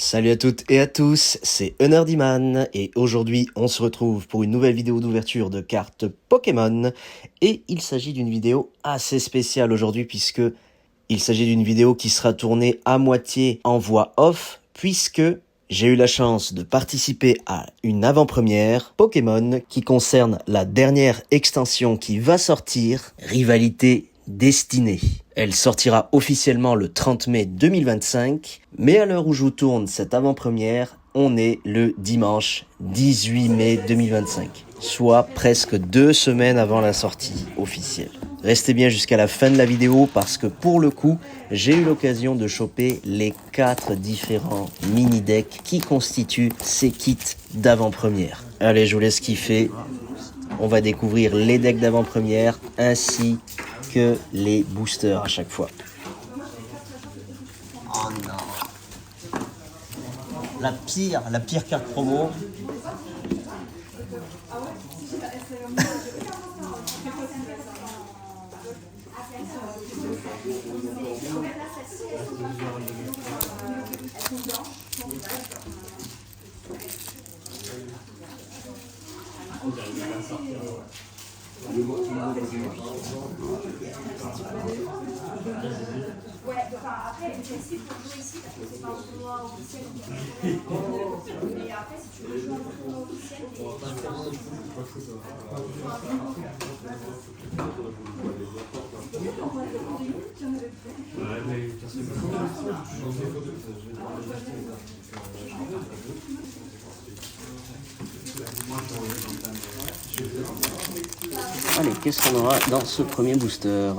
Salut à toutes et à tous, c'est Enerdyman et aujourd'hui on se retrouve pour une nouvelle vidéo d'ouverture de cartes Pokémon et il s'agit d'une vidéo assez spéciale aujourd'hui puisque il s'agit d'une vidéo qui sera tournée à moitié en voix off puisque j'ai eu la chance de participer à une avant-première Pokémon qui concerne la dernière extension qui va sortir, Rivalité Destinée. Elle sortira officiellement le 30 mai 2025, mais à l'heure où je vous tourne cette avant-première, on est le dimanche 18 mai 2025, soit presque 2 semaines avant la sortie officielle. Restez bien jusqu'à la fin de la vidéo parce que pour le coup, j'ai eu l'occasion de choper les 4 différents mini-decks qui constituent ces kits d'avant-première. Allez, je vous laisse kiffer. On va découvrir les decks d'avant-première ainsi que les boosters à chaque fois. Oh non. La pire carte promo. Ouais, enfin après elle est facile pour jouer ici parce que c'est pas un tournoi officiel. Mais après si tu veux jouer un tournoi officiel, Allez, qu'est-ce qu'on aura dans ce premier booster?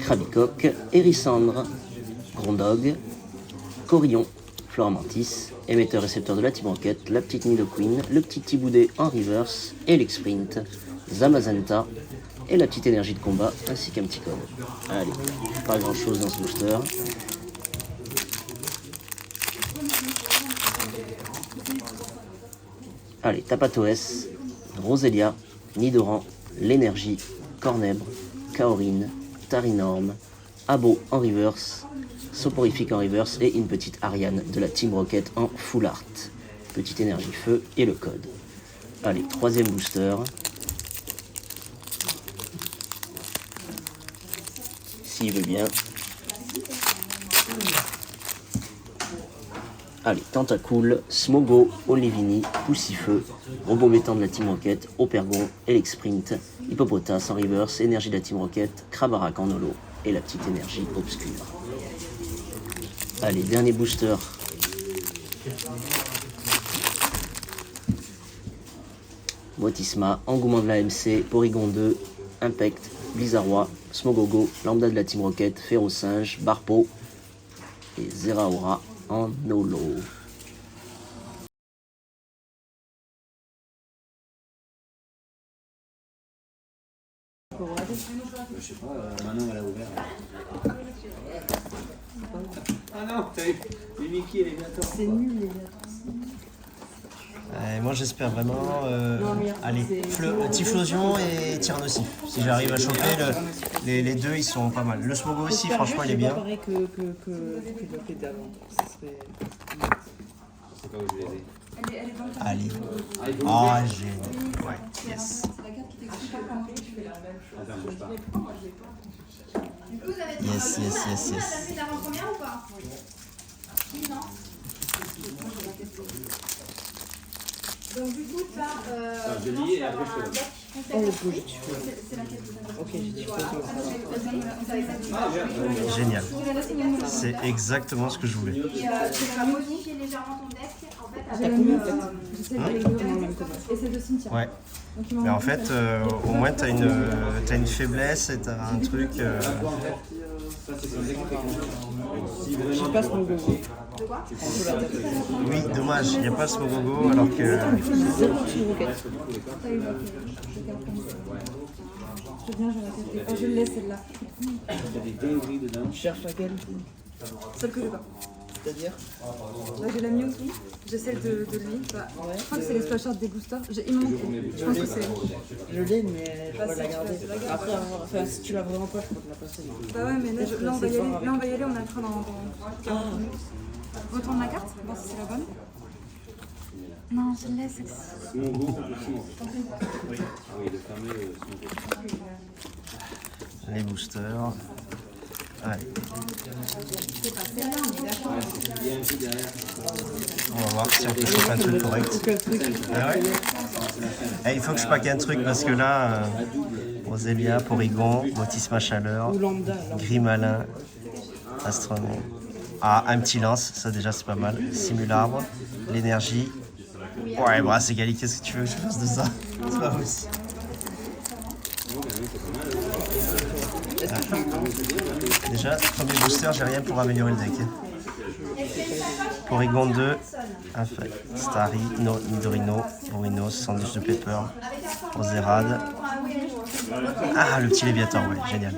Krabicoque, Hérissandre, Grondog, Corillon, Floramantis, émetteur-récepteur de la Team Rocket, la petite Nidoqueen, le petit Tiboudé en reverse, Elexprint, Zamazenta et la petite énergie de combat ainsi qu'un petit code. Allez, pas grand chose dans ce booster. Allez, Tapatoes, Roselia, Nidoran, l'énergie, Cornèbre, Kaorin, Tarinorm, Abo en reverse, Soporifique en reverse et une petite Ariane de la Team Rocket en full art. Petite énergie feu et le code. Allez, troisième booster. S'il veut bien. Allez, Tentacool, Smogo, Olivini, Poussifeu, Robot Bétant de la Team Rocket, Opergon, Elexprint, Hippopotas en reverse, énergie de la Team Rocket, Krabarak en holo et la petite énergie obscure. Allez, dernier booster. Motisma, Engouement de la MC, Porygon 2, Impact, Blizzardroid, Smogogo, Lambda de la Team Rocket, Férocinge, Barpo et Zeraora en holo. Je sais pas, maintenant elle a ouvert. Ah non, t'as eu les Mickey et les Nator. C'est nul les gars. Moi j'espère vraiment allez, Typhlosion et Tyrannosif. Si j'arrive à choper les deux, ils sont pas mal. Le Smogo aussi, franchement, il est bien. Pareil que le d'avant. Ça serait... Je sais pas où je les ai. Allez. Ah, j'ai. Ouais, yes. Attends, bouge pas. du coup vous avez dit Yes, yes, yes, t'as yes. fait l'avant-première ou pas? Non. Donc du coup t'as je lis et après je te donne. Oh le bouge. c'est laquelle vous avez? Ok, j'ai dit quoi. Ah, bien. Génial. C'est exactement ce que je voulais. Et tu vas modifier légèrement ton deck en fait T'as avec combien en fait? et c'est de cimetière. Ouais. Mais en fait, au moins, t'as une faiblesse et t'as un truc. J'ai pas ce logo. De quoi? Oui, dommage, il n'y a pas ce Smogogo alors que. Zéro sur roquette. Je viens, je vais je le laisse celle-là. T'as des théories dedans. Tu cherches laquelle? Celle que j'ai pas. C'est-à-dire? Là j'ai la Mew aussi. J'ai celle de lui. Bah, je crois que c'est les splash art des boosters. Il m'en manque. Je pense que c'est. Je l'ai, mais je peux la garder. Après, enfin, si tu l'as vraiment pas, je peux te la passer. Bah ouais, mais là, on va y aller. Là, on va y aller. On a le train dans 40 minutes. Retourne la carte, voir si c'est la bonne. Non, je le laisse. Smogo. Ah oui, le fameux Smogo. Les boosters. Allez. On va voir si on peut choper un truc correct. Ah ouais. Eh, il faut que je pack un truc parce que là, Rosélia, Porygon, Motisma Chaleur, Grimalin, Astronome. Ah, un petit lance, ça déjà c'est pas mal. Simularbre, l'énergie. Ouais, bah c'est Gali, qu'est-ce que tu veux que je fasse de ça? C'est pas possible. Ah. Déjà, premier booster, j'ai rien pour améliorer le deck. Porygon 2, Starry, Nidorino, Burino, sandwich de Pepper, Roserade. Ah, le petit Léviator, ouais, génial.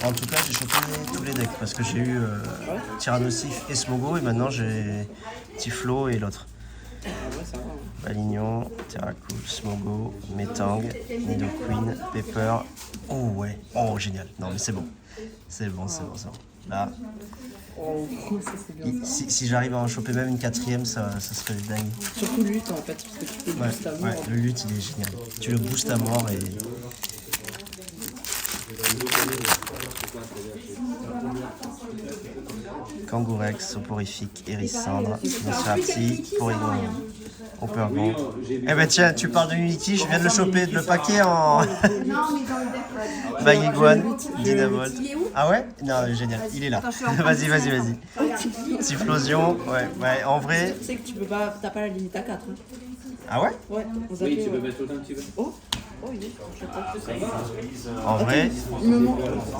En tout cas, j'ai chopé tous les decks parce que j'ai eu Tyrannosif et Smogo et maintenant j'ai Tiflo et l'autre. Balignon, Terracool, Smogo, Metang, Nidoqueen, Pepper. Oh ouais, oh génial. Non mais c'est bon. C'est bon. Là, si j'arrive à en choper même une quatrième, ça serait dingue. Surtout lutte en fait, parce que tu peux le boost à mort. Ouais, le lutte il est génial. Tu le boostes à mort et... Kangourex, Soporifique, Hérissandre, Nosferati, Porygon, Opergon. Eh ben tiens, tu parles de Unity, je viens de le choper, de le paquet en... Bagiguan, Dynavolt. Ah ouais? Non, génial, il est là. Vas-y. Typhlosion, ouais, en vrai... Tu sais que tu peux pas, t'as pas la limite à 4. Hein. Ah ouais? Ouais, Oui, tu peux mettre autant que tu veux. Oh, il est. En vrai,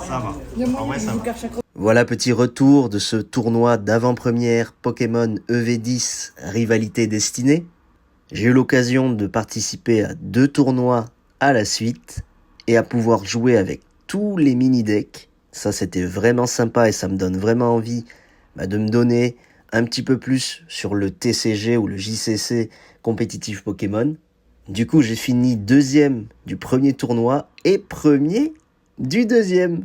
ça va. En vrai, ça va. Chaque... Voilà, petit retour de ce tournoi d'avant-première Pokémon EV10 Rivalité Destinée. J'ai eu l'occasion de participer à 2 tournois à la suite et à pouvoir jouer avec tous les mini-decks. Ça, c'était vraiment sympa et ça me donne vraiment envie de me donner un petit peu plus sur le TCG ou le JCC compétitif Pokémon. Du coup, j'ai fini 2e du premier tournoi et 1er du 2e.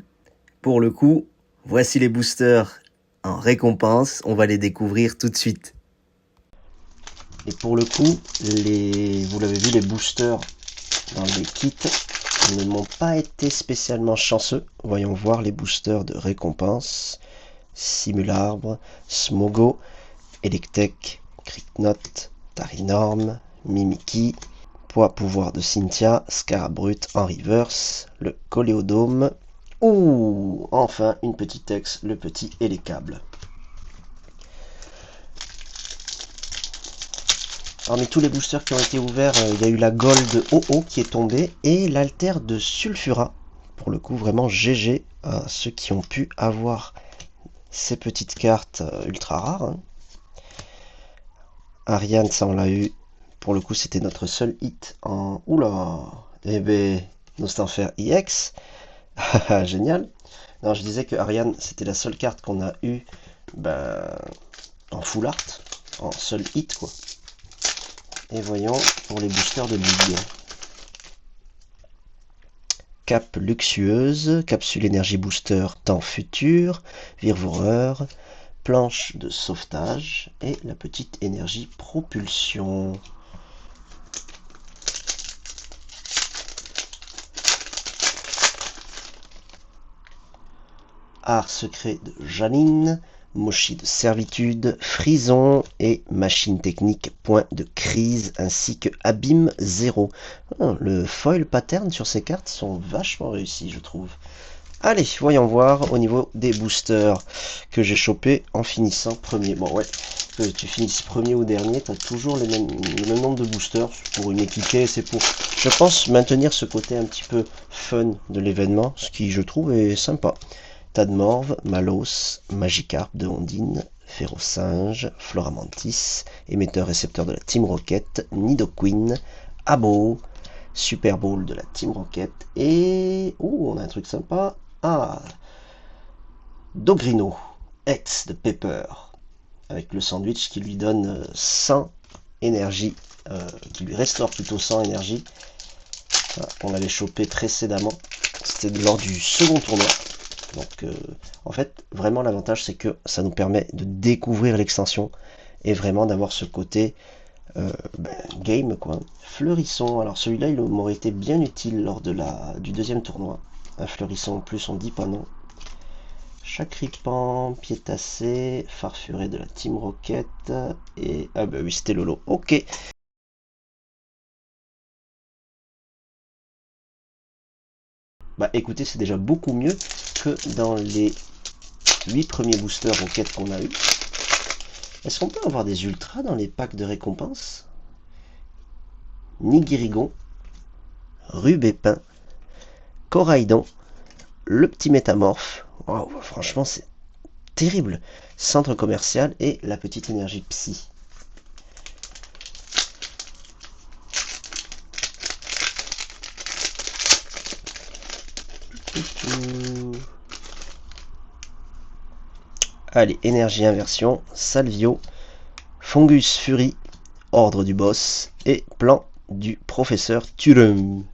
Pour le coup, voici les boosters en récompense. On va les découvrir tout de suite. Et pour le coup, vous l'avez vu, les boosters dans les kits ne m'ont pas été spécialement chanceux. Voyons voir les boosters de récompense. Simularbre, Smogo, Electek, Cricknote, Tarinorm, Mimikyu, Poids pouvoir de Cynthia, Scarabrut en reverse, le Coléodome, ou enfin une petite ex, le petit Elecable. Parmi tous les boosters qui ont été ouverts, il y a eu la Gold OO qui est tombée et l'Alter de Sulfura. Pour le coup, vraiment GG à ceux qui ont pu avoir ces petites cartes ultra rares. Hein. Ariane, ça on l'a eu. Pour le coup, c'était notre seul hit en... Oula! Eh ben, Nostanfer EX. Génial. Non, je disais que Ariane, c'était la seule carte qu'on a eu en full art. En seul hit, quoi. Et voyons pour les boosters de Ligue. Cape luxueuse, capsule énergie booster temps futur, virvoureur, planche de sauvetage et la petite énergie propulsion. Art secret de Janine, Mochi de servitude, Frison et machine technique point de crise ainsi que abîme 0. Le foil pattern sur ces cartes sont vachement réussis, je trouve. Allez, voyons voir au niveau des boosters que j'ai chopé en finissant premier. Bon ouais, que tu finisses premier ou dernier, tu as toujours le même nombre de boosters pour une équité. C'est pour, je pense, maintenir ce côté un petit peu fun de l'événement, ce qui je trouve est sympa. Tadmorve, Malos, Magikarp de Ondine, Férocinge, Floramantis, émetteur-récepteur de la Team Rocket, Nidoqueen, Abo, Super Bowl de la Team Rocket et... on a un truc sympa. Dogrino, ex de Pepper, avec le sandwich qui lui donne 100 énergie, qui lui restaure plutôt 100 énergie. On l'avait chopé précédemment. c'était lors du second tournoi. Donc en fait, vraiment l'avantage c'est que ça nous permet de découvrir l'extension et vraiment d'avoir ce côté game quoi. Fleurisson, alors celui-là il m'aurait été bien utile lors de du deuxième tournoi. Un fleurisson en plus on dit pas non. Chacripan, Piétassé, Farfuré de la Team Rocket et... ah bah oui c'était Lolo, ok. Bah écoutez c'est déjà beaucoup mieux que dans les 8 premiers boosters Rocket qu'on a eu. Est-ce qu'on peut avoir des ultras dans les packs de récompenses? Nigirigon, Rubépin, Coraidon, le petit métamorphe. Waouh, franchement c'est terrible. Centre commercial et la petite énergie psy. Allez, énergie inversion, Salvio, Fungus Fury, ordre du boss et plan du professeur Thurum.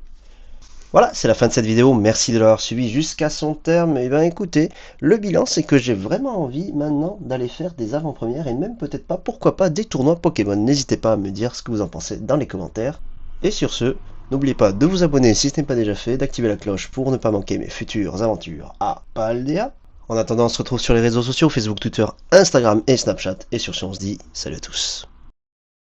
Voilà, c'est la fin de cette vidéo, merci de l'avoir suivi jusqu'à son terme. Et bien écoutez, le bilan c'est que j'ai vraiment envie maintenant d'aller faire des avant-premières et même peut-être pas, pourquoi pas, des tournois Pokémon. N'hésitez pas à me dire ce que vous en pensez dans les commentaires. Et sur ce, n'oubliez pas de vous abonner si ce n'est pas déjà fait, d'activer la cloche pour ne pas manquer mes futures aventures à Paldea. En attendant, on se retrouve sur les réseaux sociaux, Facebook, Twitter, Instagram et Snapchat. Et sur ce, on se dit salut à tous.